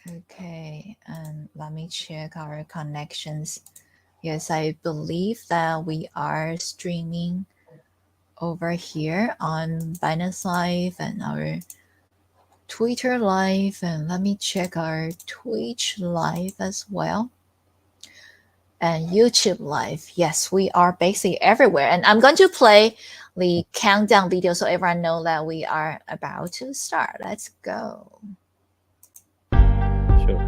Okay, and let me check our connections. Yes, I believe that we are streaming over here on Binance Live and our Twitter Live, and let me check our Twitch Live as well. And YouTube Live. Yes, we are basically everywhere. And I'm going to play the countdown video so everyone know that we are about to start. Let's go. Sure.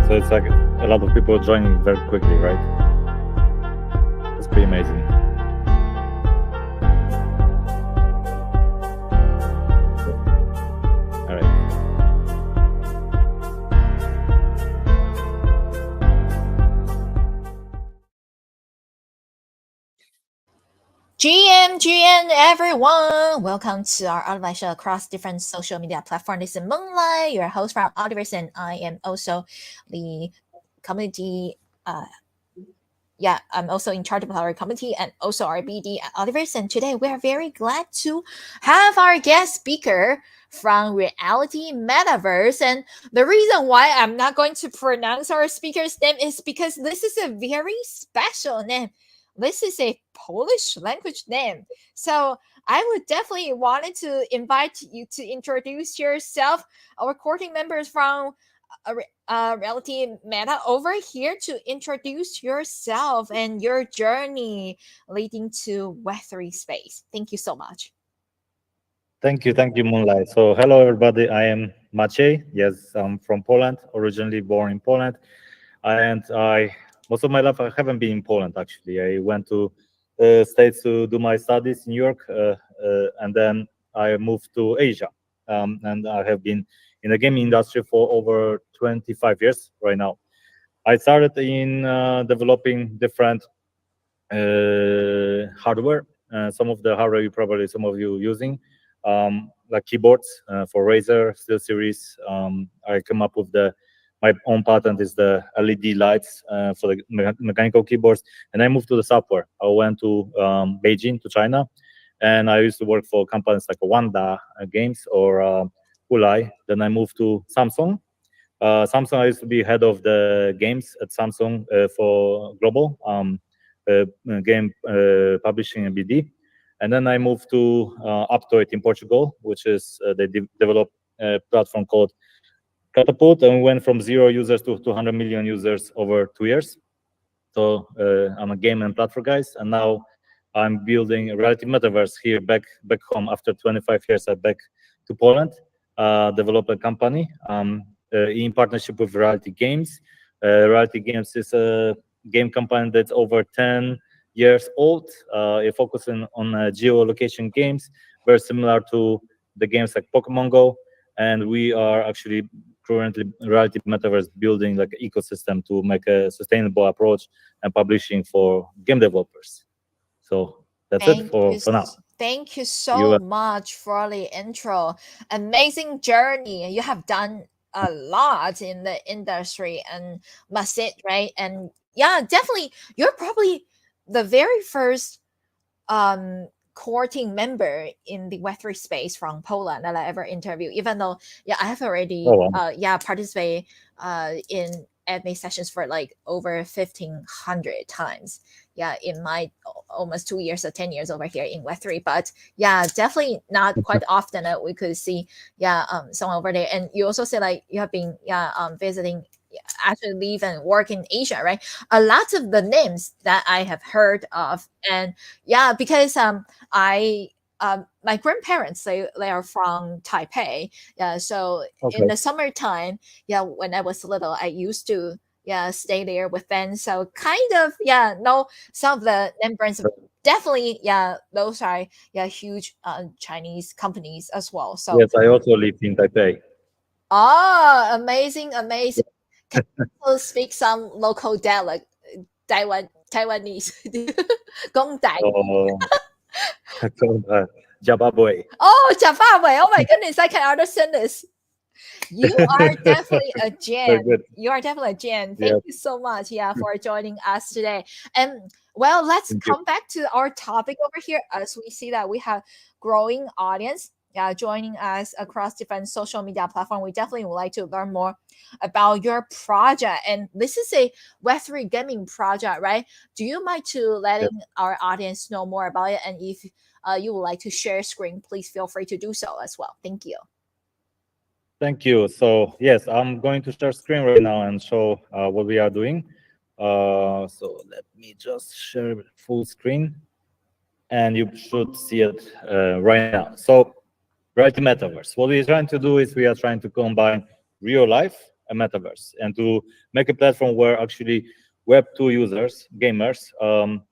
So it's like a lot of people joining very quickly, right? It's pretty amazing. All right. GM everyone! Welcome to our Ultiverse show across different social media platforms. This is Moonlight, your host from Ultiverse, and I am also the community. I'm also in charge of our community and also our BD at Ultiverse. And today we are very glad to have our guest speaker from Reality Metaverse. And the reason why I'm not going to pronounce our speaker's name is because this is a very special name. This is a Polish language name. So I would definitely wanted to invite you to introduce yourself. Our recording members from Reality Meta over here to introduce yourself and your journey leading to Web3 space. Thank you so much. Thank you, Moonlight. So hello, everybody. I am Maciej. Yes, I'm from Poland, originally born in Poland, and most of my life I haven't been in Poland. Actually, I went to States to do my studies in New York, and then I moved to Asia, and I have been in the gaming industry for over 25 years right now. I started in developing different hardware. Some of the hardware some of you using, like keyboards for Razer SteelSeries. I came up with my own patent is the LED lights for the mechanical keyboards, and I moved to the software. I went to Beijing, to China, and I used to work for companies like Wanda Games or Hulai. Then I moved to Samsung. Samsung, I used to be head of the games at Samsung for global game publishing and BD. And then I moved to Aptoid in Portugal, which is they developed a platform called Catapult, and we went from 0 users to 200 million users over 2 years. So I'm a game and platform guys, and now I'm building a Reality Metaverse here back home after 25 years. I'm back to Poland, develop a company in partnership with Reality Games. Reality Games is a game company that's over 10 years old. It focusing on geolocation games, very similar to the games like Pokemon Go. And we are actually currently Reality Metaverse building like an ecosystem to make a sustainable approach and publishing for game developers. So that's it for now. Thank you so much for the intro. Amazing journey. You have done a lot in the industry and must it, right? And yeah, definitely you're probably the very first core team member in the Web3 space from Poland that I ever interviewed, even though I have already participated in admin sessions for like over 1,500 times in my almost 2 years or 10 years over here in Web3. But definitely not quite often that we could see someone over there. And you also say like you have been visiting, actually live and work in Asia, right? A lot of the names that I have heard of, and because I my grandparents they are from Taipei, so in the summertime, when I was little, I used to stay there with them, so kind of know some of the name brands. Definitely, those are huge Chinese companies as well. So yes, I also live in Taipei. Oh, amazing! Can you also speak some local dialect, Taiwanese? Gong Dai. Jababwe. Oh, Java. Oh my goodness, I can understand this. You are definitely a Very Jan. good. You are definitely a Jan. Yeah. Thank you so much, yeah, for joining us today. And well, let's Thank you. come back to our topic over here as we see that we have growing audience. Joining us across different social media platform. We definitely would like to learn more about your project. And this is a Web3 gaming project, right? Do you mind to Yeah. letting our audience know more about it? And if you would like to share screen, please feel free to do so as well. Thank you. Thank you. So yes, I'm going to share screen right now and show what we are doing. So let me just share full screen, and you should see it right now. So Reality Metaverse. What we are trying to do is we are trying to combine real life and metaverse, and to make a platform where actually Web2 users, gamers,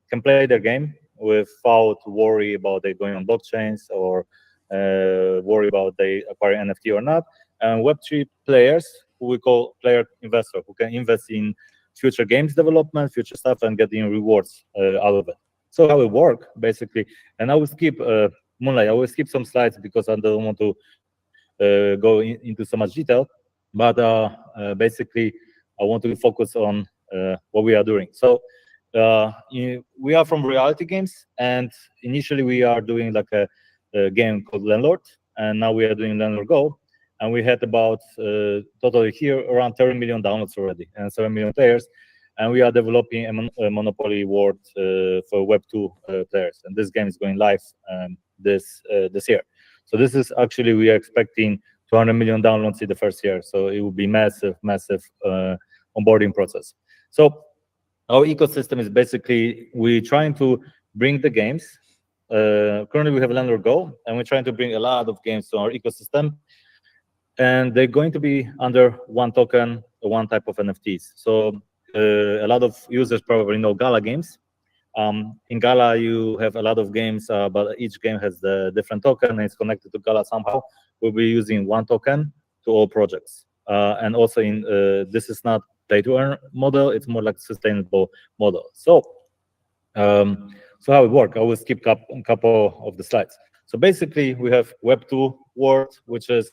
can play their game without worry about they going on blockchains or worry about they acquire NFT or not. And Web3 players, who we call player investor, who can invest in future games development, future stuff, and getting rewards out of it. So how it work basically, and I will skip Moonlight. I will skip some slides because I don't want to go into so much detail. But basically, I want to focus on what we are doing. So we are from Reality Games, and initially we are doing like a game called Landlord, and now we are doing Landlord Go. And we had about totally here around 30 million downloads already and 7 million players. And we are developing a Monopoly world for Web2 players. And this game is going live this year. So this is actually, we are expecting 200 million downloads in the first year. So it will be massive onboarding process. So our ecosystem is basically, we're trying to bring the games. Currently we have Landlord Go, and we're trying to bring a lot of games to our ecosystem. And they're going to be under one token, one type of NFTs. So a lot of users probably know Gala games. In Gala, you have a lot of games, but each game has the different token, and it's connected to Gala somehow. We'll be using one token to all projects. And also, this is not pay-to-earn model; it's more like sustainable model. So, so how it works? I will skip a couple of the slides. So basically, we have Web2 world, which is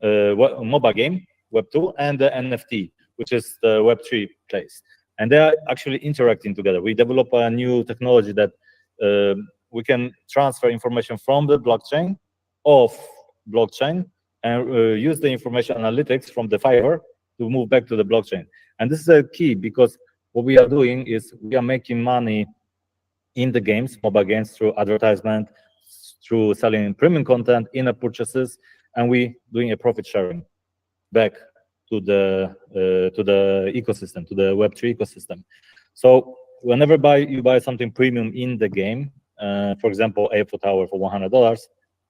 a mobile game, Web2, and the NFT, which is the Web3 place. And they are actually interacting together. We develop a new technology that we can transfer information from the blockchain, off blockchain, and use the information analytics from the Fiverr to move back to the blockchain. And this is a key, because what we are doing is we are making money in the games, mobile games, through advertisement, through selling premium content, in-app purchases, and we doing a profit sharing back to the ecosystem, to the Web3 ecosystem. So whenever you buy something premium in the game, for example, Eiffel Tower for $100,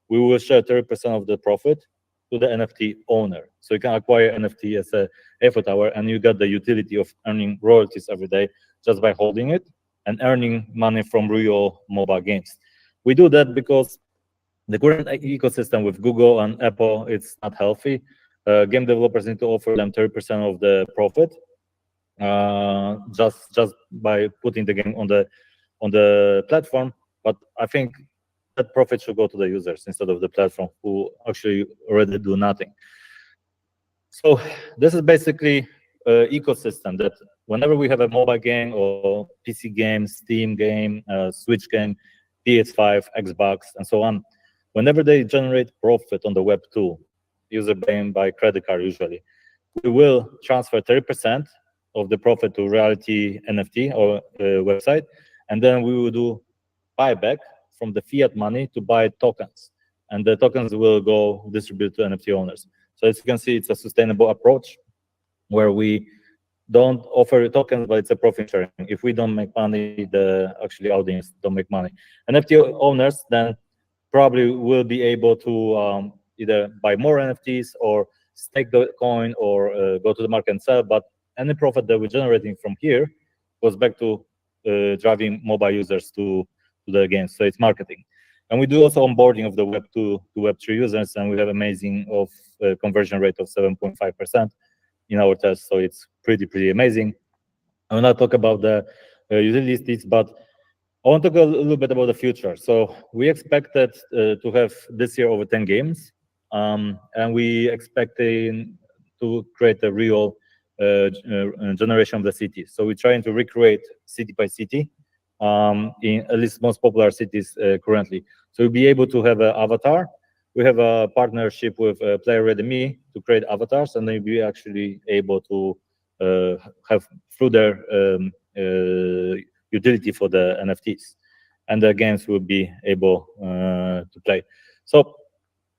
we will share 30% of the profit to the NFT owner. So you can acquire NFT as a Eiffel Tower, and you get the utility of earning royalties every day just by holding it and earning money from real mobile games. We do that because the current ecosystem with Google and Apple, it's not healthy. Game developers need to offer them 30% of the profit just by putting the game on the platform. But I think that profit should go to the users instead of the platform, who actually already do nothing. So this is basically ecosystem that whenever we have a mobile game or PC game, Steam game, Switch game, PS5, Xbox, and so on, whenever they generate profit on the Web2, user paying by credit card usually, we will transfer 30% of the profit to Reality NFT or website, and then we will do buyback from the fiat money to buy tokens, and the tokens will go distribute to NFT owners. So as you can see, it's a sustainable approach where we don't offer tokens, but it's a profit sharing. If we don't make money, the actually audience don't make money. NFT owners then probably will be able to either buy more NFTs or stake the coin or go to the market and sell. But any profit that we're generating from here goes back to driving mobile users to the games. So it's marketing. And we do also onboarding of the Web2 to Web3 users, and we have amazing conversion rate of 7.5% in our test. So it's pretty amazing. I will not talk about the utilities, but I want to talk a little bit about the future. So we expected to have this year over 10 games. and we expecting to create a real generation of the city. So we're trying to recreate city by city in at least most popular cities currently. So we'll be able to have an avatar. We have a partnership with Player Ready Me to create avatars, and then we'll be actually able to have through their utility for the NFTs, and the games will be able to play. So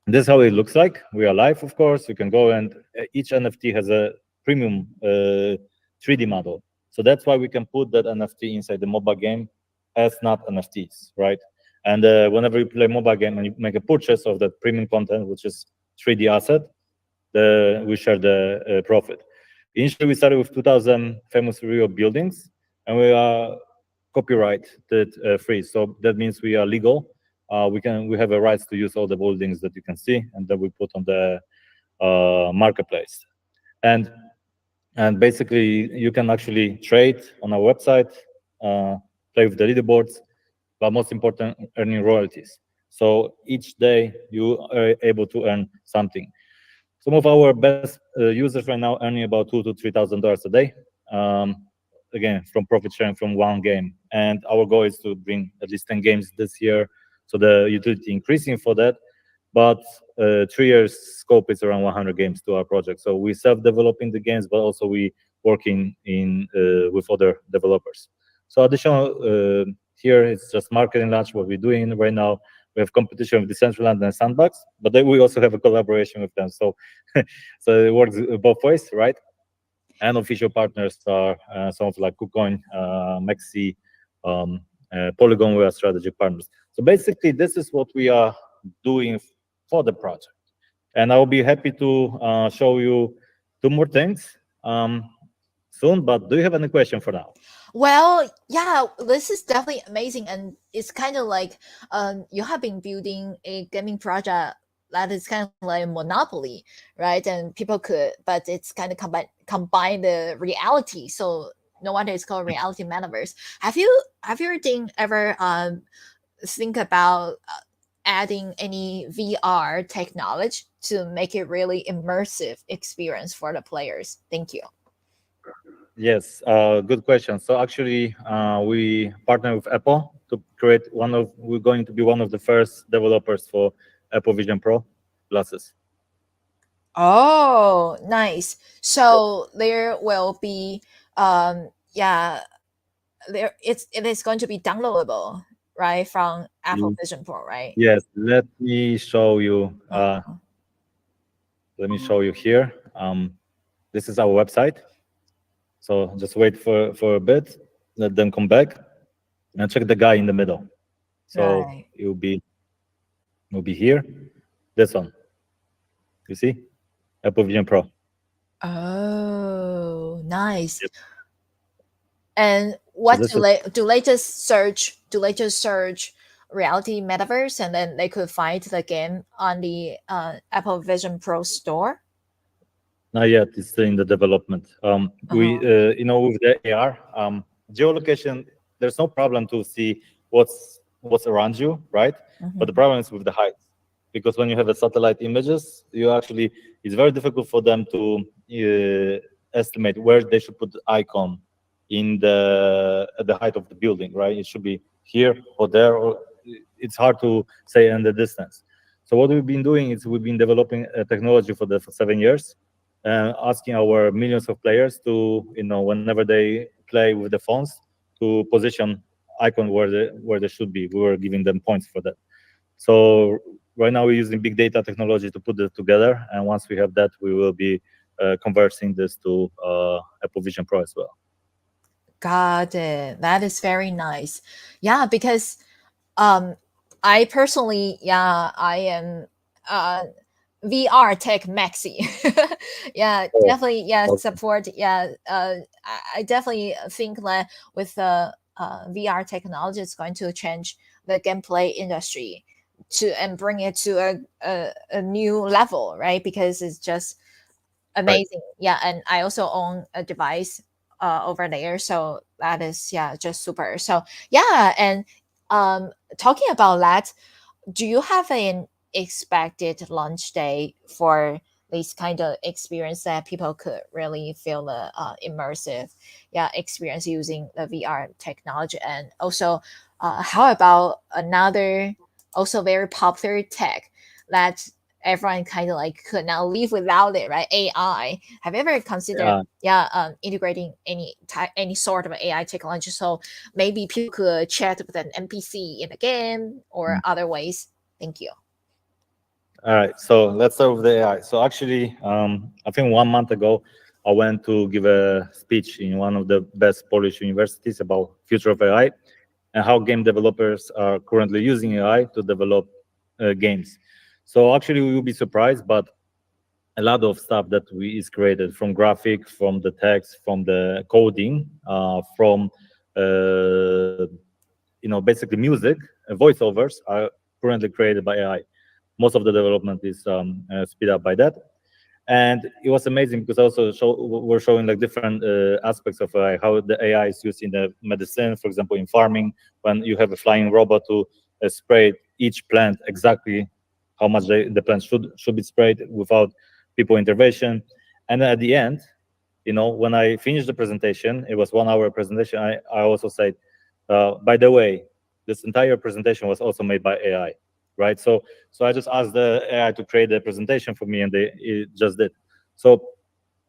this is how it looks like. We are live, of course. You can go and each NFT has a premium 3D model. So that's why we can put that NFT inside the mobile game as not NFTs, right? And whenever you play mobile game and you make a purchase of that premium content, which is 3D asset, we share the profit. Initially, we started with 2,000 famous real buildings, and we are copyrighted free. So that means we are legal. We have a rights to use all the buildings that you can see, and that we put on the marketplace. And basically, you can actually trade on our website, play with the leaderboards, but most important, earning royalties. So each day you are able to earn something. Some of our best users right now earning about $2,000 to $3,000 a day. Again, from profit sharing from one game. And our goal is to bring at least 10 games this year, so the utility increasing for that. But 3 years scope is around 100 games to our project. So we self-developing the games, but also we working with other developers. So additional here is just marketing launch, what we're doing right now. We have competition with Decentraland and Sandbox, but then we also have a collaboration with them. So, so it works both ways, right? And official partners are some of like KuCoin, Maxi, Polygon. We are strategic partners. So basically, this is what we are doing for the project. And I'll be happy to show you 2 more things soon. But do you have any question for now? Well, yeah, this is definitely amazing, and it's kind of like you have been building a gaming project that is kind of like a monopoly, right? And people could, but it's kind of combine the reality. So no wonder it's called reality metaverse. Have you ever think about adding any VR technology to make it really immersive experience for the players? Thank you. Yes, good question. So actually, we partner with Apple to create we're going to be one of the first developers for Apple Vision Pro glasses. Oh, nice. So there will be yeah, it is going to be downloadable, right, from Apple Mm. Vision Pro, right? Yes, let me show you. Uh, Let me show you here. This is our website. So just wait for a bit, let them come back, and check the guy in the middle. So right. it will be here. This one. You see? Apple Vision Pro. Oh, nice. And So what this is do they just search? Do they just search reality metaverse and then they could find the game on the Apple Vision Pro store? not yet. It's still in the development. We, Uh-huh. with the AR, geolocation. There's no problem to see what's around you, right? But the Mhm. problem is with the height, because when you have a satellite images, it's very difficult for them to estimate where they should put the icon at the height of the building, right? It should be here or there, or it's hard to say in the distance. So what we've been doing is we've been developing a technology for 7 years, asking our millions of players to, whenever they play with the phones, to position icon where they should be. We were giving them points for that. So right now we're using big data technology to put it together, and once we have that, we will be converting this to Apple Vision Pro as well. Got it. That is very nice. Yeah, because um I personally, yeah, I am uh VR tech maxi. Yeah, Oh, definitely, yeah, awesome. support. Yeah, I definitely think that with the VR technology, it's going to change the gameplay industry and bring it to a new level, right? Because it's just Right. amazing. Yeah, and I also own a device over there, so that is, yeah, just super. So yeah, and talking about that, do you have an unexpected launch day for this kind of experience that people could really feel the immersive experience using the VR technology. And also, how about another also very popular tech that everyone kind of like could not live without it, right? AI. Have you ever considered Yeah. integrating any sort of AI technology so maybe people could chat with an NPC in a game or other ways? Thank you. All right, so let's start with the AI. So actually, I think 1 month ago, I went to give a speech in one of the best Polish universities about future of AI and how game developers are currently using AI to develop games. So actually, we will be surprised, but a lot of stuff that we is created from graphic, from the text, from the coding, from basically music, voiceovers are currently created by AI. Most of the development is speed up by that, and it was amazing because also we're showing like different aspects of AI, how the AI is used in the medicine, for example, in farming, when you have a flying robot to spray each plant exactly how much the plant should be sprayed without people intervention. And at the end, when I finished the presentation, it was 1 hour presentation. I also said, by the way, this entire presentation was also made by AI, right? So I just asked the AI to create the presentation for me, and it just did. So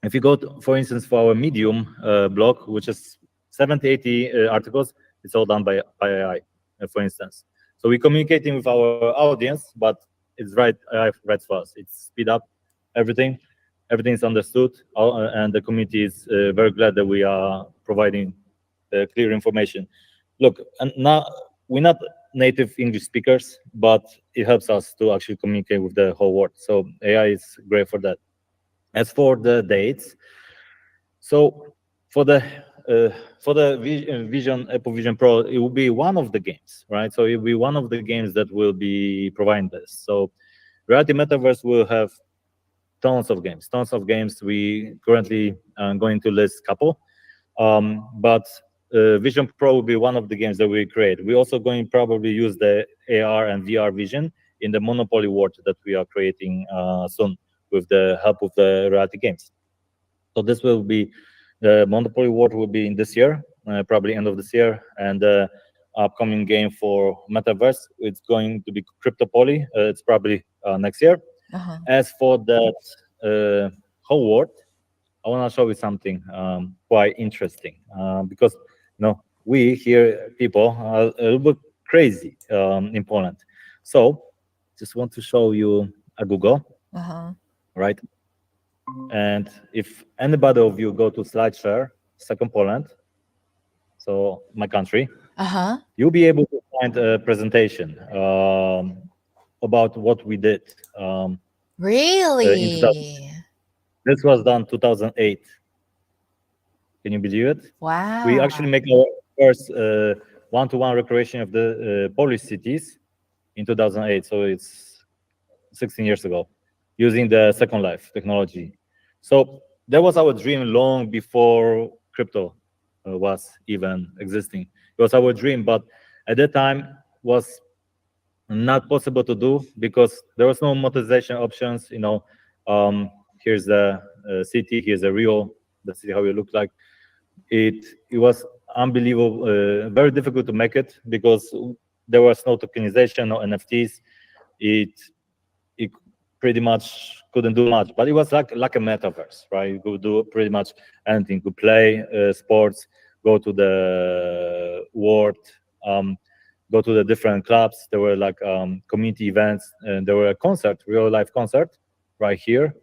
if you go to, for instance, for our Medium blog, which is 70, 80 articles, it's all done by AI, for instance. So we're communicating with our audience, but it's right, AI writes for us. It's speed up everything. Everything is understood, and the community is very glad that we are providing clear information. Look, and now we're not native English speakers, but it helps us to actually communicate with the whole world. So AI is great for that. As for the dates, so for the Vision Apple Vision Pro, it will be one of the games, right? So it will be one of the games that will be providing this. So Reality Metaverse will have tons of games, tons of games. We currently going to list couple, but Vision Pro will be one of the games that we create. We're also going to probably use the AR and VR vision in the Monopoly world that we are creating soon with the help of the Reality Games. So this will be, the Monopoly world will be in this year, probably end of this year, and the upcoming game for Metaverse, it's going to be Cryptopoly. It's probably next year. Uh-huh. As for that whole world, I want to show you something quite interesting because we here people are a little bit crazy in Poland. So just want to show you a Google, Uh-huh. right? And if anybody of you go to SlideShare, second Poland, so my country, Uh-huh. you'll be able to find a presentation about what we did in 2000. Really? This was done 2008. Can you believe it? We Wow. actually make our first one-to-one recreation of the Polish cities in 2008. So it's 16 years ago, using the Second Life technology. So that was our dream long before crypto was even existing. It was our dream, but at that time was not possible to do because there was no monetization options. Here's the city, here's the real the city, how it looked like. It was unbelievable, very difficult to make it because there was no tokenization, no NFTs. It pretty much couldn't do much, but it was like a metaverse, right? You could do pretty much anything. You could play sports, go to the world, go to the different clubs. There were like community events, and there were a concert, real life concert, right here.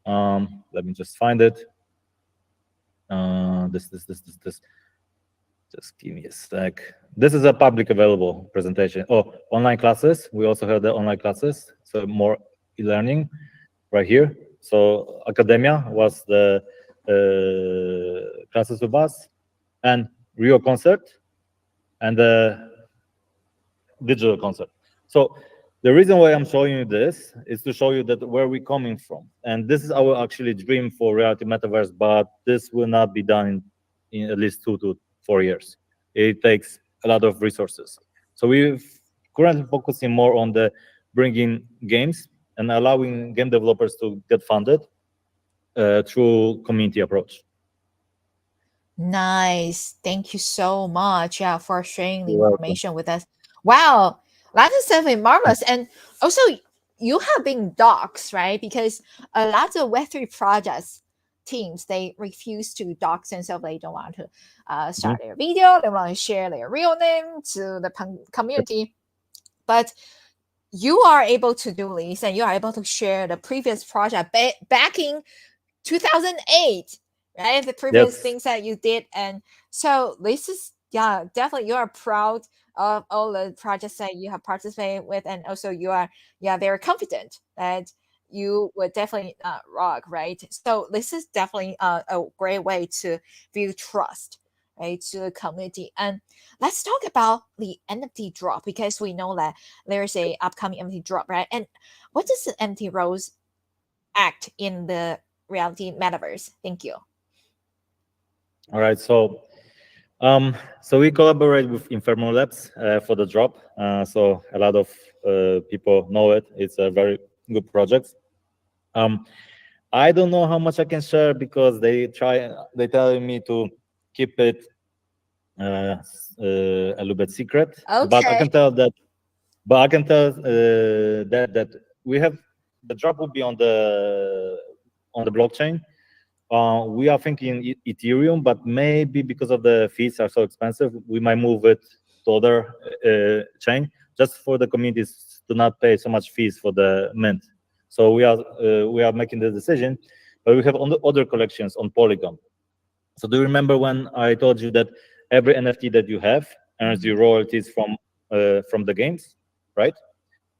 Let me just find it. This. Just give me a sec. This is a public available presentation. Oh, online classes. We also have the online classes, so more e-learning right here. So Academia was the classes with us, and real concert, and the digital concert. So the reason why I'm showing you this is to show you that where we're coming from. And this is our actually dream for Reality Metaverse, but this will not be done in at least 2 to 4 years. It takes a lot of resources. So we're currently focusing more on the bringing games and allowing game developers to get funded through community approach. Nice. Thank you so much, yeah, for sharing the You're welcome. information with us. Wow, that is definitely marvelous. And also, you have been doxxed, right? Because a lot of Web3 projects teams, they refuse to dox themselves. They don't want to Mhm. start their video. They want to share their real name to the community. But you are able to do this, and you are able to share the previous project back in 2008, right? The previous Yes. things that you did. And so this is, yeah, definitely you are proud of all the projects that you have participated with. And also you are, yeah, very confident that you would definitely rock, right? So this is definitely a great way to build trust, right, to the community. And let's talk about the NFT drop, because we know that there's a upcoming NFT drop, right? And what does the NFT rose act in the reality metaverse? Thank you. All right. So we collaborate with Inferno Labs for the drop. So a lot of people know it. It's a very good project. I don't know how much I can share because they telling me to keep it a little bit secret. But I Okay. can tell that. But I can tell that we have the drop will be on the blockchain. We are thinking Ethereum, but maybe because of the fees are so expensive, we might move it to other chain just for the communities to not pay so much fees for the mint. So we are making the decision, but we have on the other collections on Polygon. So do you remember when I told you that every NFT that you have earns you royalties from the games, right?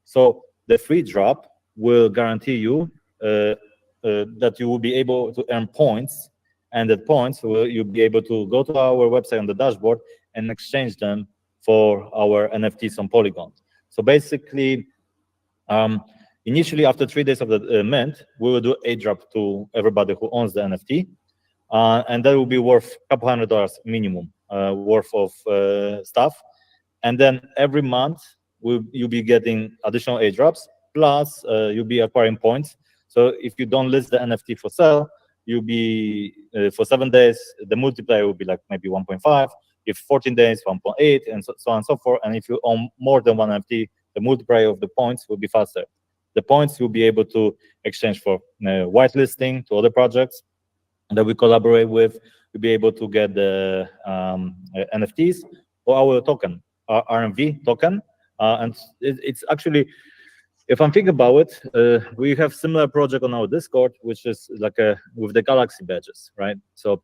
So the free drop will guarantee you that you will be able to earn points, and that points will you'll be able to go to our website on the dashboard and exchange them for our NFTs on Polygon. So basically, initially after 3 days of the mint, we will do a drop to everybody who owns the NFT, and that will be worth a couple $100 minimum worth of stuff. And then every month you'll be getting additional airdrops, plus you'll be acquiring points. So if you don't list the NFT for sale, you'll be for 7 days, the multiplier will be like maybe 1.5. If 14 days, 1.8, and so on and so forth. And if you own more than one NFT, the multiplier of the points will be faster. The points you'll be able to exchange for whitelisting to other projects that we collaborate with. You'll be able to get the NFTs or our token, our RMV token. And it's actually, if I'm thinking about it, we have similar project on our Discord, which is like with the Galaxy badges, right? So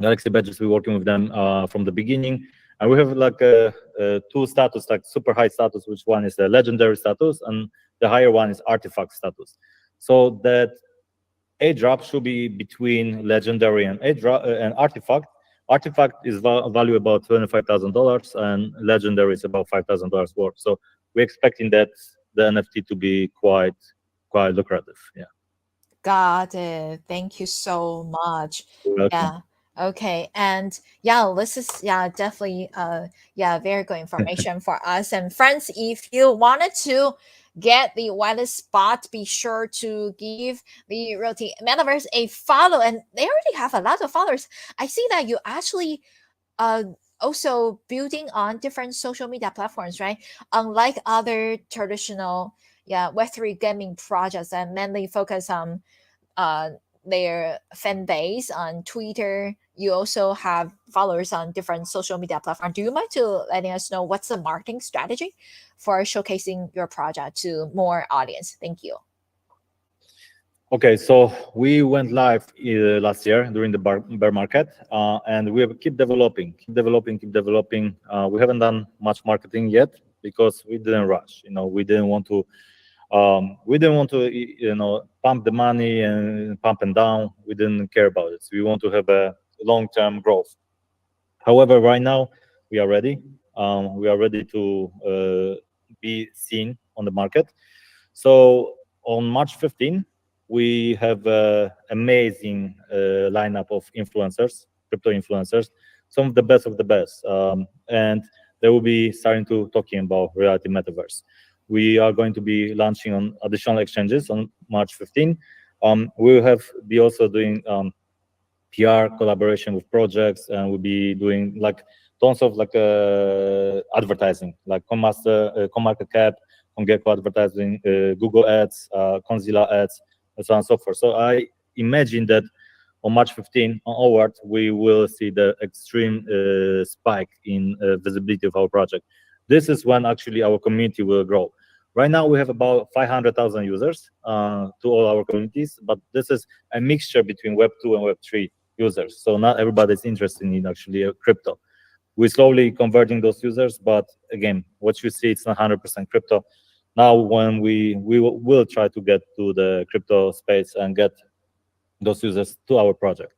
Galaxy badges, we're working with them from the beginning. And we have like two status, like super high status, which one is the legendary status, and the higher one is artifact status. So that airdrop should be between legendary and airdrop and artifact. Artifact is value about $25,000, and legendary is about $5,000 worth. So we're expecting that the NFT to be quite lucrative. Yeah. Got it. Thank you so much. You're welcome. Yeah. Okay. And yeah, this is, yeah, definitely yeah, very good information for us. And friends, if you wanted to get the wireless spot, be sure to give the Realty Metaverse a follow. And they already have a lot of followers. I see that you actually uh also building on different social media platforms, right? Unlike other traditional, yeah, Web3 gaming projects that mainly focus on uh their fan base on Twitter, you also have followers on different social media platforms. Do you mind to letting us know what's the marketing strategy for showcasing your project to more audience? Thank you. Okay, so we went live last year during the bear market, and we have keep developing. We haven't done much marketing yet because we didn't rush. We didn't want to pump the money and pump and down. We didn't care about it. So we want to have a long-term growth. However, right now we are ready. We are ready to be seen on the market. So on March 15, we have an amazing lineup of influencers, crypto influencers, some of the best, and they will be starting to talking about reality metaverse. we are going to be launching on additional exchanges on March 15. We will be also doing PR collaboration with projects, and we'll be doing like tons of like advertising, like CoinMarketCap, CoinGecko advertising, Google Ads, Conzilla Ads, and so on and so forth. So I imagine that on March 15 onward, we will see the extreme spike in visibility of our project. This is when actually our community will grow. Right now, we have about 500,000 users to all our communities, but this is a mixture between Web 2 and Web 3 users. So not everybody is interested in actually crypto. We're slowly converting those users, but again, what you see, it's not 100% crypto. Now, when we will try to get to the crypto space and get those users to our project.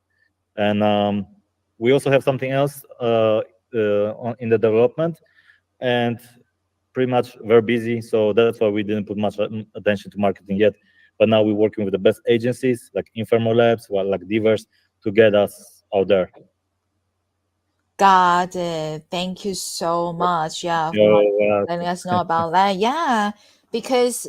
And we also have something else in the development, and pretty much very busy. So that's why we didn't put much attention to marketing yet. But now we're working with the best agencies like Infermo Labs, like Ultiverse, to get us out there. Got it. Thank you so much. Yeah, for letting us know about that. Yeah, because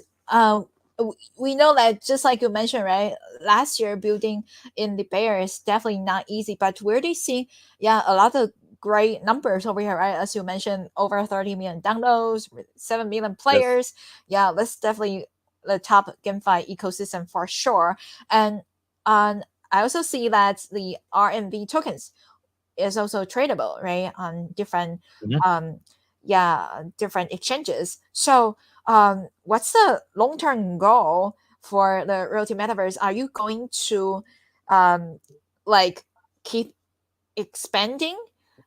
we know that just like you mentioned, right? Last year building in the Bay Area is definitely not easy, but we're already seeing a lot of great numbers over here, right? As you mentioned, over 30 million downloads, 7 million players. Yeah, that's definitely the top GameFi ecosystem for sure. And I also see that the RMB tokens is also tradable, right, on different different exchanges. So what's the long-term goal for the Realty Metaverse? Are you going to like keep expanding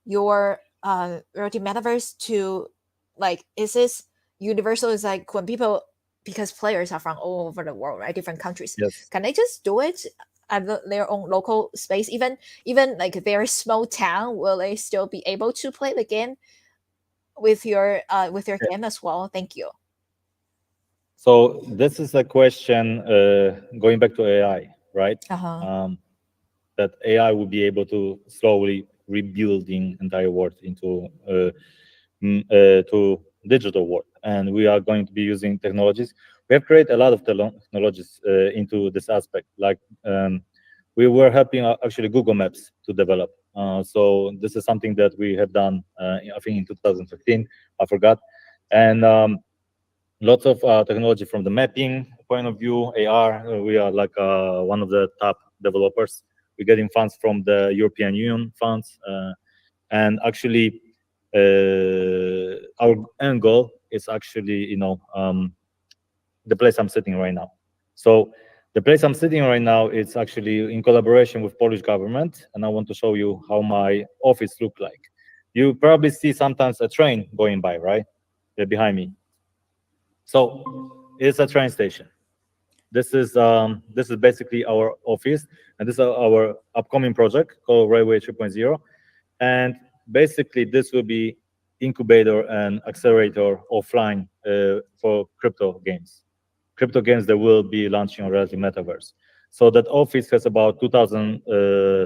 your Realty Metaverse to, like, is this universal? Is like when people, because players are from all over the world, right, different countries, can they just do it at their own local space? Even like a very small town, will they still be able to play the game with your game as well? Thank you. So this is a question going back to AI, right? That AI will be able to slowly rebuilding entire world into to digital world, and we are going to be using technologies. We have created a lot of technologies into this aspect. Like we were helping actually Google Maps to develop. So this is something that we have done, I think in 2015. I forgot, and lots of technology from the mapping point of view, AR. We are like one of the top developers. We're getting funds from the European Union funds, and actually our end goal is actually, the place I'm sitting right now. So the place I'm sitting right now is actually in collaboration with Polish government, and I want to show you how my office look like. You probably see sometimes a train going by, right? They're behind me. So it's a train station. This is basically our office, and this is our upcoming project called Railway 3.0. And basically, this will be incubator and accelerator offline for crypto games. Crypto games that will be launching on Reality Metaverse. So that office has about 2,000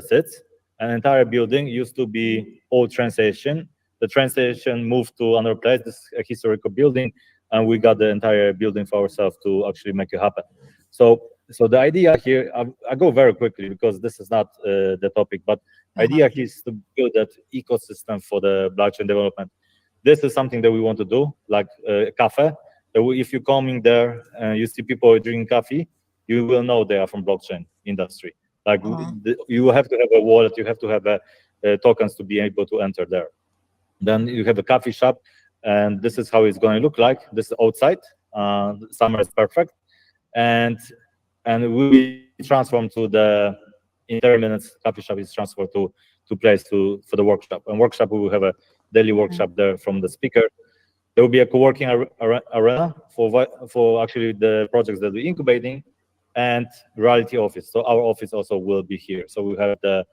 seats. An entire building used to be old train station. The train station moved to another place. This is a historical building, and we got the entire building for ourselves to actually make it happen. So the idea here, I go very quickly because this is not the topic, but idea here is to build that ecosystem for the blockchain development. This is something that we want to do, like a cafe. If you come in there and you see people drinking coffee, you will know they are from blockchain industry. Like you have to have a wallet, you have to have tokens to be able to enter there. Then you have a coffee shop, and this is how it's going to look like. This is outside. Summer is perfect, and will be transformed to the, in 30 minutes. Coffee shop is transferred to place for the workshop. And workshop, we will have a daily workshop there from the speaker. There will be a co-working arena for actually the projects that we're incubating, and reality office. So our office also will be here. So we have the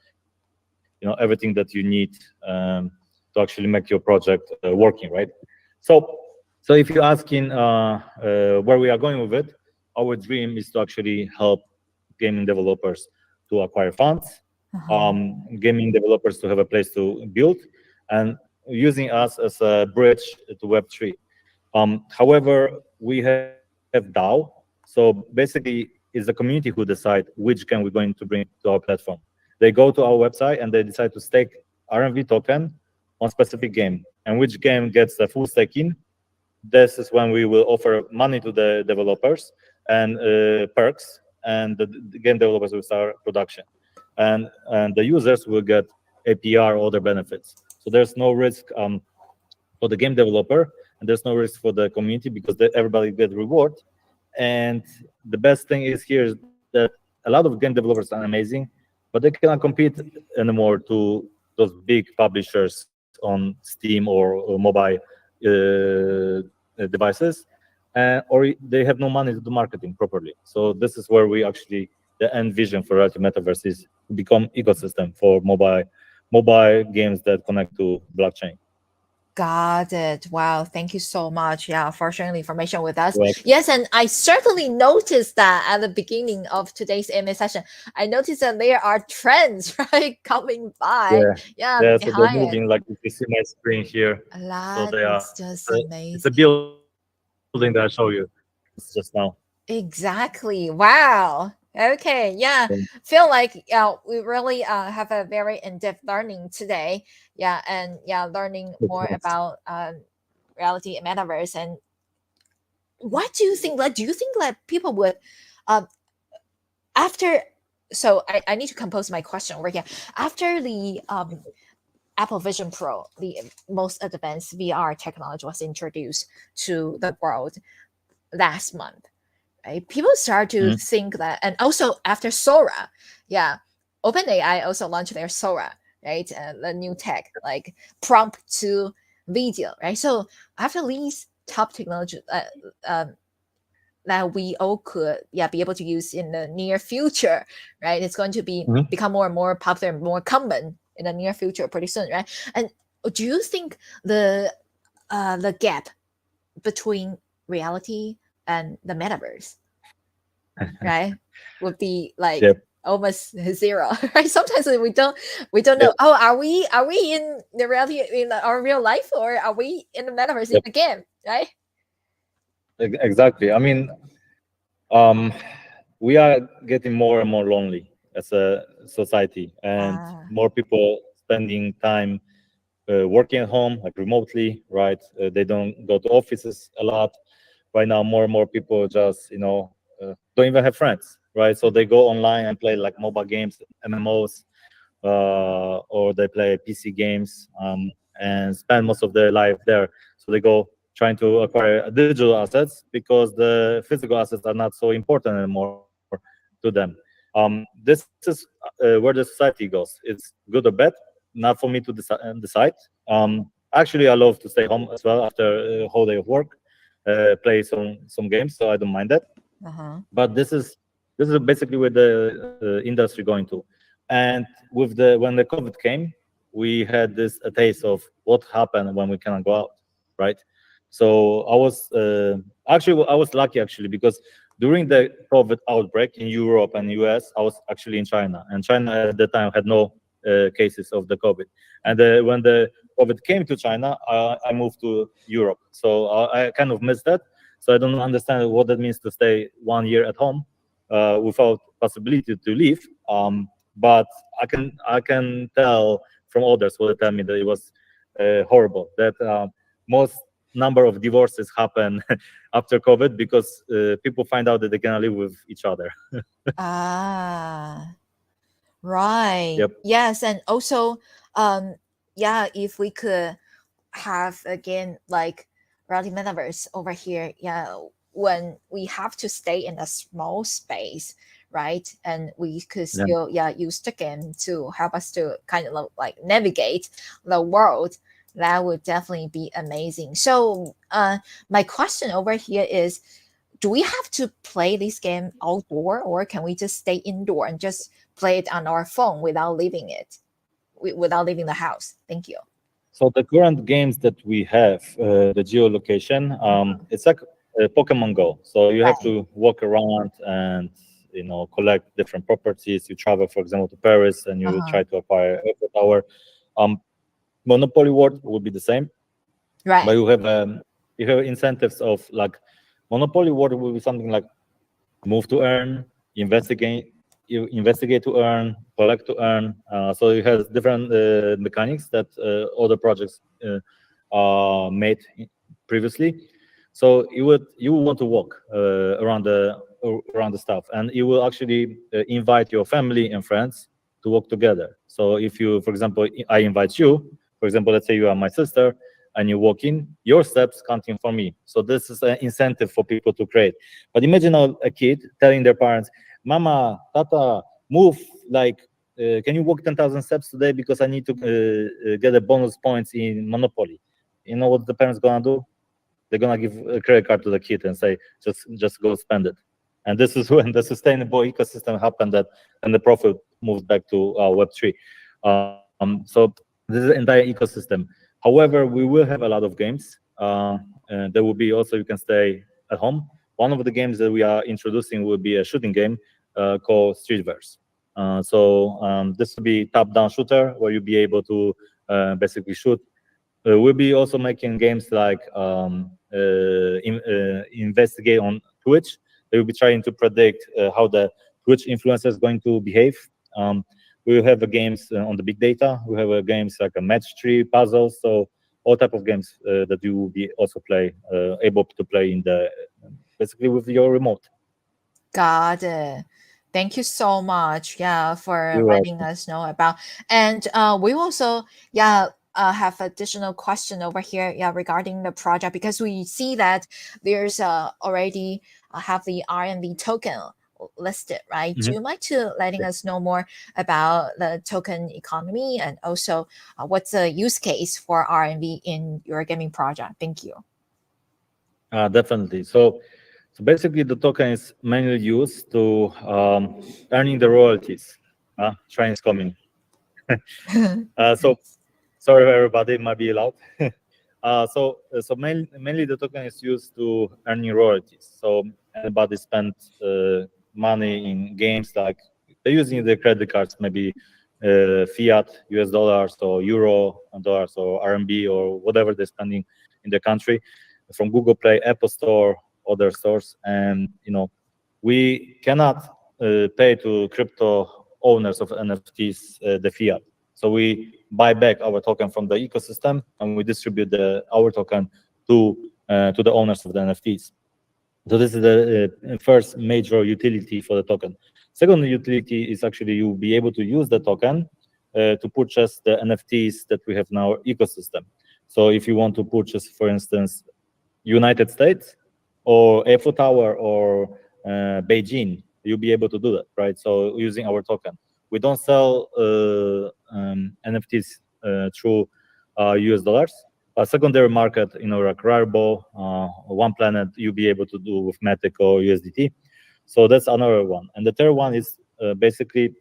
everything that you need to actually make your project working, right? So if you're asking where we are going with it, our dream is to actually help gaming developers to acquire funds, gaming developers to have a place to build, and using us as a bridge to Web3. However, we have DAO. So basically, it's the community who decide which game we're going to bring to our platform. They go to our website and they decide to stake RMV token on specific game, and which game gets the full staking. This is when we will offer money to the developers and perks, and the game developers will start production, and the users will get APR or other benefits. So there's no risk for the game developer, and there's no risk for the community because everybody get reward. And the best thing is here is that a lot of game developers are amazing, but they cannot compete anymore to those big publishers on Steam or mobile devices, or they have no money to do marketing properly. So this is where we actually, the end vision for Reality Metaverse is to become ecosystem for mobile games that connect to blockchain. Got it. Wow. Thank you so much. Yeah, for sharing the information with us. Well, Yes, and I certainly noticed that at the beginning of today's AMA session. I noticed that there are trends, right, coming by. yeah, Yeah, yeah. So they're behind it. moving, like you can see my screen here. So That they are. is just It's a amazing. building that I show you just now. Exactly. Wow. Okay. Yeah. Yeah, Feel like we really have a very in-depth learning today. Yeah, and yeah, learning of more course. about reality and metaverse. And what do you think? Like, do you think that people would um after? So I need to compose my question over here. After the Apple Vision Pro, the most advanced VR technology was introduced to the world last month, right? People start to Mhm. think that, and also after Sora, yeah, OpenAI also launched their Sora, right? The new tech like prompt to video, right? So after these top technology that we all could, yeah, be able to use in the near future, right? It's going to be Mhm. become more and more popular, more common in the near future pretty soon, right? And do you think the gap between reality and the metaverse, right, would be like Yep. almost zero, right? Sometimes we don't know. Yep. Oh, are we in the reality in our real life, or are we in the metaverse in Yep. the game, right? Exactly. I mean, um, we are getting more and more lonely as a society, and Ah, more people spending time working at home, like remotely, right? They don't go to offices a lot. Right now, more and more people just, don't even have friends, right? So they go online and play like mobile games, MMOs, or they play PC games, and spend most of their life there. So they go trying to acquire digital assets because the physical assets are not so important anymore to them. This is where the society goes. It's good or bad, not for me to decide. Actually, I love to stay home as well after a whole day of work, play some games, so I don't mind that. uh-huh. But this is basically where the industry going to. And with the when the COVID came, we had this a taste of what happened when we cannot go out, right? So I was lucky actually, because during the COVID outbreak in Europe and US, I was actually in China, and China at the time had no cases of the COVID. And when the COVID came to China, I moved to Europe, so I kind of missed that. So I don't understand what that means to stay 1 year at home without possibility to leave. But I can tell from others who tell me that it was horrible. That most number of divorces happen after COVID because people find out that they cannot live with each other. Ah, right. Yep. Yes, and also, um, yeah, if we could have again like reality metaverse over here, yeah, when we have to stay in a small space, right, and we could Yeah. still, yeah, use the game to help us to kind of like navigate the world, that would definitely be amazing. So my question over here is, do we have to play this game outdoor, or can we just stay indoor and just play it on our phone without leaving it, without leaving the house? Thank you. So the current games that we have, the geolocation, it's like Pokemon Go. So you have Right. to walk around and collect different properties. You travel, for example, to Paris, and you Uh-huh. try to acquire Eiffel Tower. Um, Monopoly World will be the same, but Right. you have incentives of like Monopoly World will be something like move to earn, investigate, you investigate to earn, collect to earn. So it has different mechanics that other projects made previously. So you would want to walk around the stuff, and you will actually invite your family and friends to work together. So if you, for example, I invite you, for example, let's say you are my sister, and you walk in, your steps counting for me. So this is an incentive for people to create. But imagine a kid telling their parents, "Mama, Tata, move! Like, can you walk 10,000 steps today because I need to get a bonus points in Monopoly?" You know what the parents gonna do? They're gonna give a credit card to the kid and say, "Just go spend it." And this is when the sustainable ecosystem happened, that and the profit moves back to Web3. So this is the entire ecosystem. However, we will have a lot of games. And there will be also, you can stay at home. One of the games that we are introducing will be a shooting game called Streetverse. This will be top-down shooter where you'll be able to basically shoot. We'll be also making games like investigate on Twitch. They will be trying to predict how the Twitch influencer is going to behave. We will have games on the big data. We have games like a match tree, puzzles. So all type of games that you will be also able to play in the basically with your remote. Got it. Thank you so much, yeah, for You're letting welcome. us know about. And we also, yeah, have additional question over here, yeah, regarding the project, because we see that there's already have the RMB token listed, right? Do Mhm. you mind to letting us know more about the token economy, and also what's the use case for RMB in your gaming project? Thank you. Definitely. So basically, the token is mainly used to earning the royalties. Train is coming. So sorry, everybody, it might be loud. Mainly the token is used to earning royalties. So anybody spent money in games, like they're using their credit cards, maybe fiat, US dollars, or euro dollars, or RMB, or whatever they're spending in the country, from Google Play, Apple Store, other stores, and we cannot pay to crypto owners of NFTs the fiat. So we buy back our token from the ecosystem, and we distribute our token to the owners of the NFTs. So this is the first major utility for the token. Second utility is actually you'll be able to use the token to purchase the NFTs that we have in our ecosystem. So if you want to purchase, for instance, United States or Eiffel Tower or Beijing, you'll be able to do that, right? So using our token. We don't sell NFTs through US dollars. A secondary market, like Rarible, One Planet, you'll be able to do with Matic or USDT. So that's another one. And the third one is basically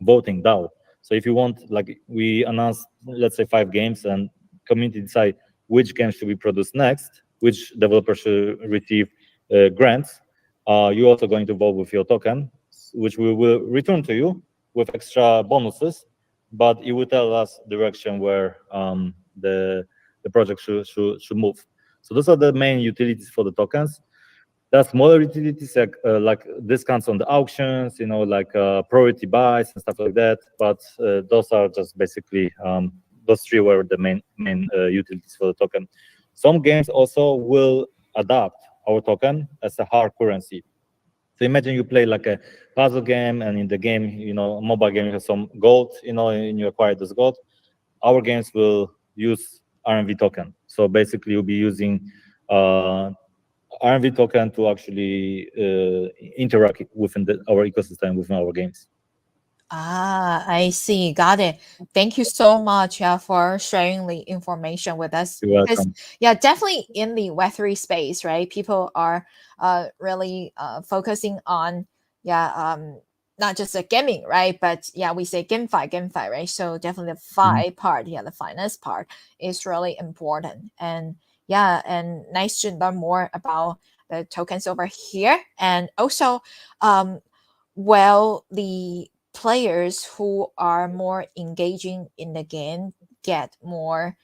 voting DAO. So if you want, like we announced, let's say 5 games, and community decide which games should be produced next, which developers should receive grants, you're also going to vote with your token, which we will return to you with extra bonuses, but it will tell us direction where the project should move. So those are the main utilities for the tokens. There are smaller utilities like discounts on the auctions, like priority buys and stuff like that. But those are just basically those 3 were the main utilities for the token. Some games also will adapt our token as a hard currency. So imagine you play like a puzzle game, and in the game, a mobile game, you have some gold, and you acquire this gold. Our games will use RMV token. So basically, you'll be using RMV token to actually interact within our ecosystem, within our games. I see. Got it. Thank you so much, yeah, for sharing the information with us. You're Because welcome. yeah, definitely in the Web3 space, right? People are really focusing on, yeah, not just the gaming, right? But yeah, we say GameFi, right? So definitely the Mhm. fi part, yeah, the finance part is really important. And yeah, and nice to learn more about the tokens over here. And also, um, well, the players who are more engaging in the game get more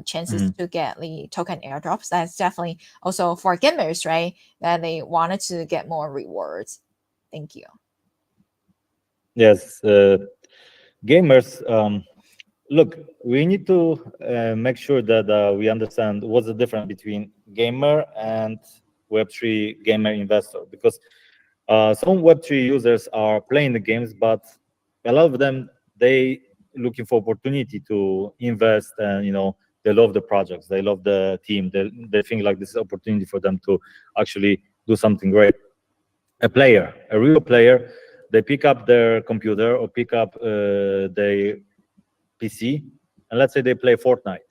chances to get the token airdrops. That's definitely also for gamers, right? That they wanted to get more rewards. Thank you. Yes, gamers. Look, we need to make sure that we understand what's the difference between gamer and Web3 gamer investor, because some Web3 users are playing the games, but a lot of them, they looking for opportunity to invest, and they love the projects, they love the team, they think like this is opportunity for them to actually do something great. A real player, they pick up their computer or pick up their PC, and let's say they play Fortnite.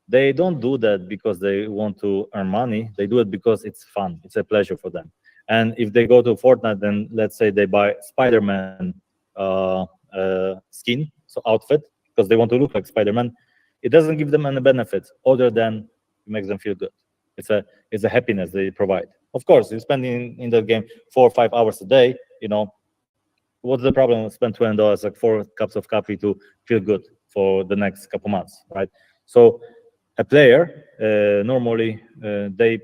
They don't do that because they want to earn money. They do it because it's fun. It's a pleasure for them. And if they go to Fortnite, then let's say they buy Spider-Man skin, so outfit, because they want to look like Spider-Man. It doesn't give them any benefits other than it makes them feel good. It's a happiness they provide. Of course, you're spending in the game 4 or 5 hours a day. What's the problem? Spend $20, like 4 cups of coffee to feel good for the next couple months, right? So a player normally they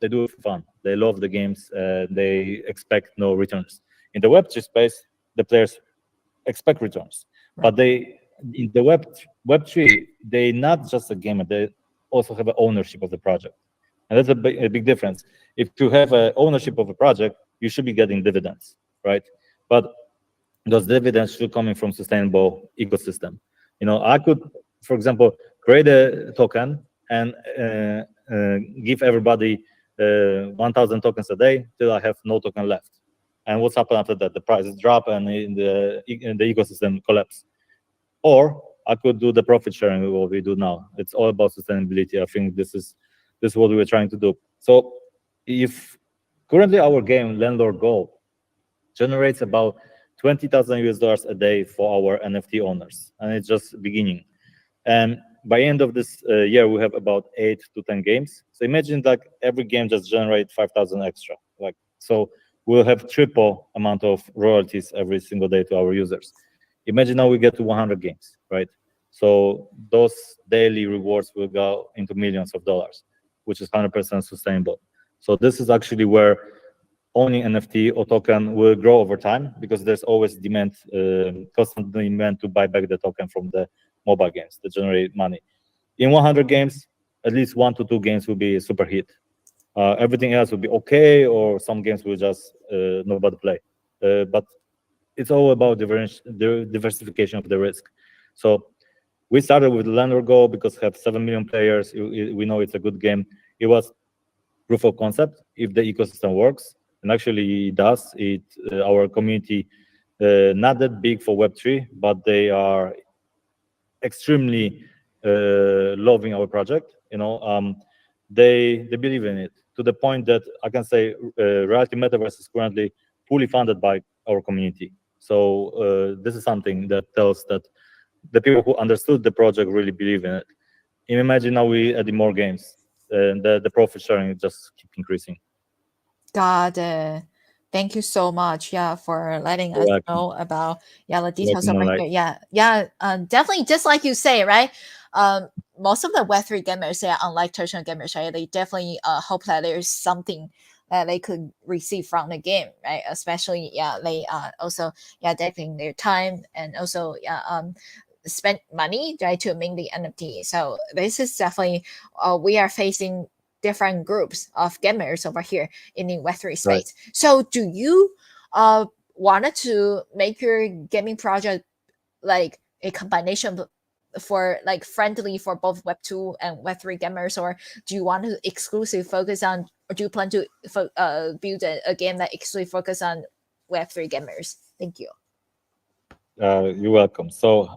do it for fun. They love the games. They expect no returns. In the Web3 space, the players expect returns, but they in the Web3 they not just a gamer. They also have an ownership of the project, and that's a big difference. If you have an ownership of a project, you should be getting dividends, right? But those dividends should coming from sustainable ecosystem. I could, for example, create a token and give everybody 1,000 tokens a day till I have no token left. And what's happened after that? The prices drop and the ecosystem collapse. Or I could do the profit sharing, what we do now. It's all about sustainability. I think this is what we're trying to do. So if currently our game Landlord Go generates about 20,000 US dollars a day for our NFT owners, and it's just beginning. And by end of this year, we have about 8 to 10 games. So imagine like every game just generate 5,000 extra. So we'll have triple amount of royalties every single day to our users. Imagine now we get to 100 games, right? So those daily rewards will go into millions of dollars, which is 100% sustainable. So this is actually where owning NFT or token will grow over time, because there's always demand, constant demand to buy back the token from the mobile games that generate money. In 100 games, at least 1 to 2 games will be a super hit. Everything else will be okay, or some games will just nobody play. But it's all about the diversification of the risk. So we started with Landlord Go because we have 7 million players. We know it's a good game. It was proof of concept. If the ecosystem works, and actually it does, our community not that big for Web3, but they are extremely loving our project. They believe in it to the point that I can say Reality Metaverse is currently fully funded by our community. So this is something that tells that the people who understood the project really believe in it. Imagine now we adding more games, and the profit sharing just keep increasing. Got it. Thank you so much, yeah, for letting us know about the details over here. Definitely, just like you say, right? Most of the Web3 gamers, unlike traditional gamers, right? They definitely hope that there's something that they could receive from the game, right? Especially, they also dedicating their time and also spend money, right, to make the NFT. So this is definitely we are facing different groups of gamers over here in the Web3 space. Right. So do you wanted to make your gaming project like a combination for like friendly for both Web2 and Web3 gamers, or do you want to exclusively focus on, or do you plan to build a game that exclusively focus on Web3 gamers? Thank you. You're welcome. So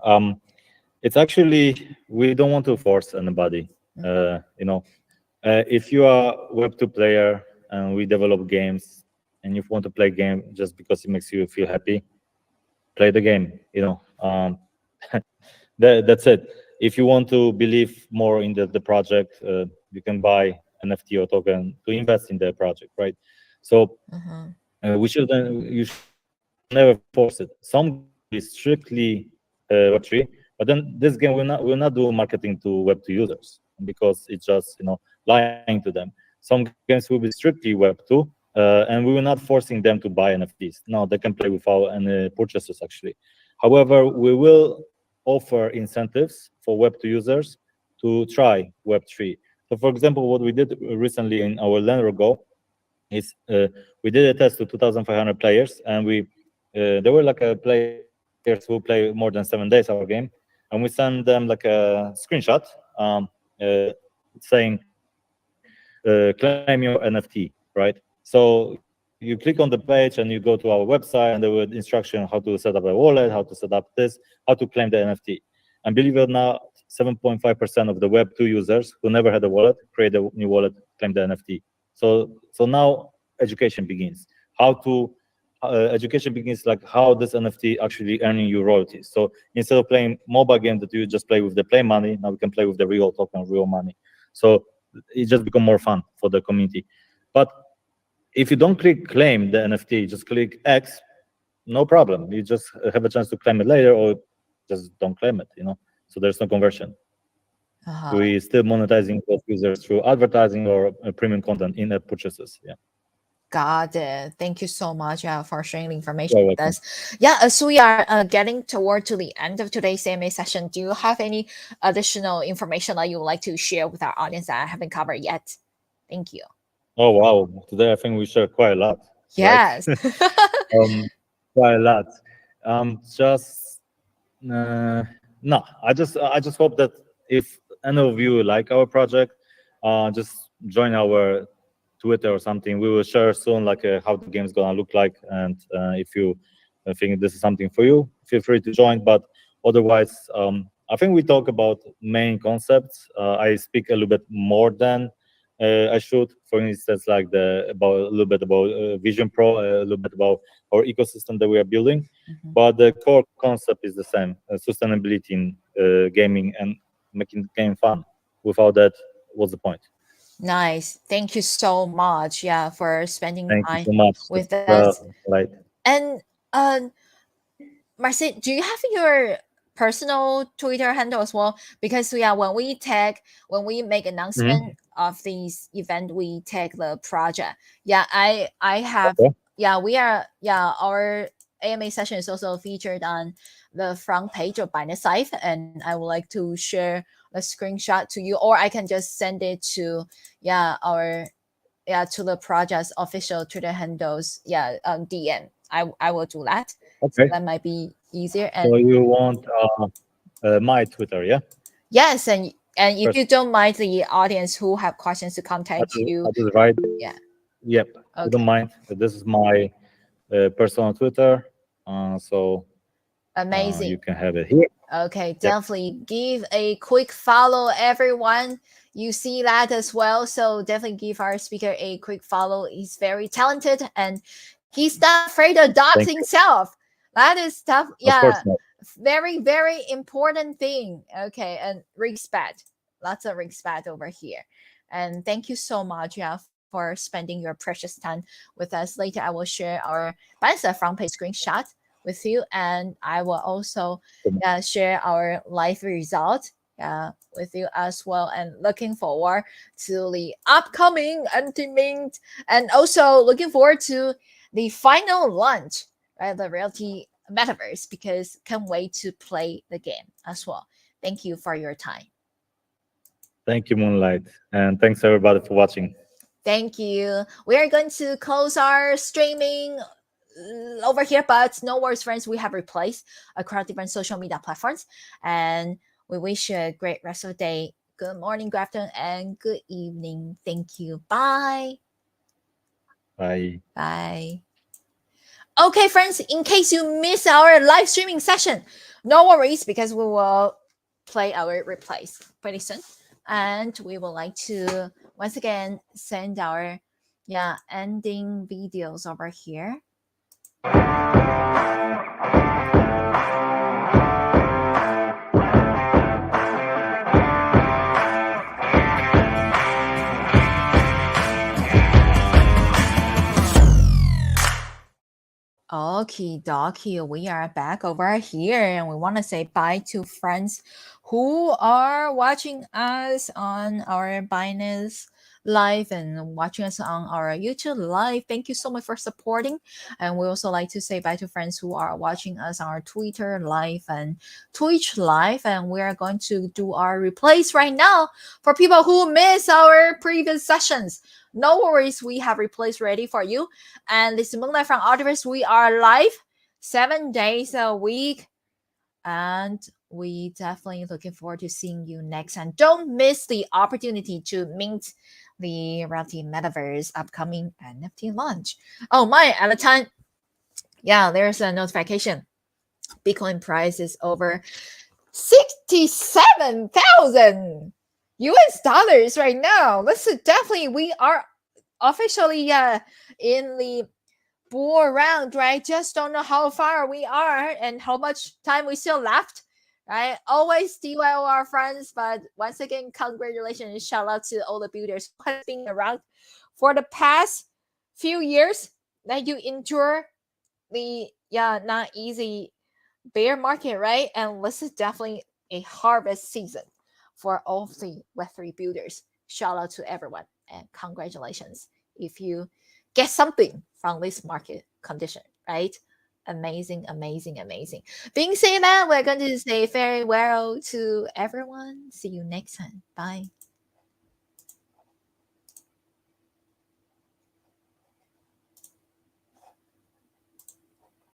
it's actually, we don't want to force anybody. If you are a Web2 player and we develop games, and if you want to play a game just because it makes you feel happy, play the game. That's it. If you want to believe more in the project, you can buy NFT or token to invest in the project, right? So you should never force it. Some games will be strictly Web3, But then this game will not do marketing to Web2 users, because it's just lying to them. Some games will be strictly Web2, and we will not forcing them to buy NFTs. No, they can play without any purchases actually. However, we will offer incentives for Web2 users to try Web3. So, for example, what we did recently in our Lenro Go is we did a test to 2,500 players, and there were like players who play more than 7 days our game, and we send them like a screenshot saying claim your NFT, right? So you click on the page and you go to our website, and there were instruction how to set up a wallet, how to set up this, how to claim the NFT. And believe it or not, 7.5% of the Web2 users who never had a wallet create a new wallet, claim the NFT. So now education begins. Education begins, like how this NFT actually earning you royalties. So instead of playing mobile game that you just play with the play money, now we can play with the real token, real money. So it just become more fun for the community. But if you don't click claim the NFT, just click X, no problem. You just have a chance to claim it later, or just don't claim it, So there's no conversion. We still monetizing those users through advertising or premium content in app purchases. Yeah. Got it. Thank you so much for sharing the information with us. Yeah, as we are getting toward to the end of today's AMA session, do you have any additional information that you would like to share with our audience that I haven't covered yet? Thank you. Oh, wow. Today, I think we shared quite a lot. Yes. Right? Quite a lot. No, I just hope that if any of you like our project, just join our Twitter or something. We will share soon like how the game is gonna look like, and if you think this is something for you, feel free to join. But otherwise, I think we talk about main concepts. I speak a little bit more than I should. For instance, like a little bit about Vision Pro, a little bit about our ecosystem that we are building. But the core concept is the same: sustainability in gaming and making the game fun. Without that, what's the point? Nice. Thank you so much. Yeah, for spending time with us. Right. And Marcin, do you have your personal Twitter handle as well? Because when we make announcement of these event, we tag the project. Yeah, I have. Okay. Yeah, we are. Yeah, our AMA session is also featured on the front page of Binance Site, and I would like to share a screenshot to you, or I can just send it to to the project's official Twitter handles. DM. I will do that. Okay. So that might be easier. And so you want my Twitter, yeah? Yes, and if you don't mind the audience who have questions to contact you. I just write. Yeah. Yep. Okay. I don't mind. This is my personal Twitter. So amazing. You can have it here. Okay, definitely give a quick follow, everyone. You see that as well. So definitely give our speaker a quick follow. He's very talented and he's not afraid to dox himself. That is tough. Yeah. Very, very important thing. Okay. And respect. Lots of respect over here. And thank you so much, for spending your precious time with us. Later, I will share our Binance front page screenshot with you, and I will also share our live result with you as well, and looking forward to the upcoming anti-mint, and also looking forward to the final launch, right, the Reality Metaverse, because can't wait to play the game as well. Thank you for your time. Thank you, Moonlight, and thanks everybody for watching. Thank you. We are going to close our streaming over here, but no worries, friends. We have replaced across different social media platforms, and we wish you a great rest of the day. Good morning, good afternoon, and good evening. Thank you. Bye. Bye. Bye. Okay, friends, in case you miss our live streaming session, no worries, because we will play our replays pretty soon. And we would like to once again send our ending videos over here. Okie dokie, we are back over here and we want to say bye to friends who are watching us on our Binance Live and watching us on our YouTube Live. Thank you so much for supporting. And we also like to say bye to friends who are watching us on our Twitter Live and Twitch Live. And we are going to do our replays right now for people who miss our previous sessions. No worries, we have replays ready for you. And this is Moonlight from Ultiverse. We are live 7 days a week. And we definitely looking forward to seeing you next. And don't miss the opportunity to mint the Reality Metaverse upcoming NFT launch. Oh my, at a time. Yeah, there's a notification. Bitcoin price is over 67,000 US dollars right now. Listen, definitely we are officially in the bull round, right? Just don't know how far we are and how much time we still left, right? Always DYO our friends, but once again, congratulations, shout out to all the builders who have been around for the past few years that you endure the not easy bear market, right? And this is definitely a harvest season for all the Web3 builders. Shout out to everyone and congratulations if you get something from this market condition, right? Amazing, amazing, amazing. Being said that, we're going to say farewell to everyone. See you next time. Bye.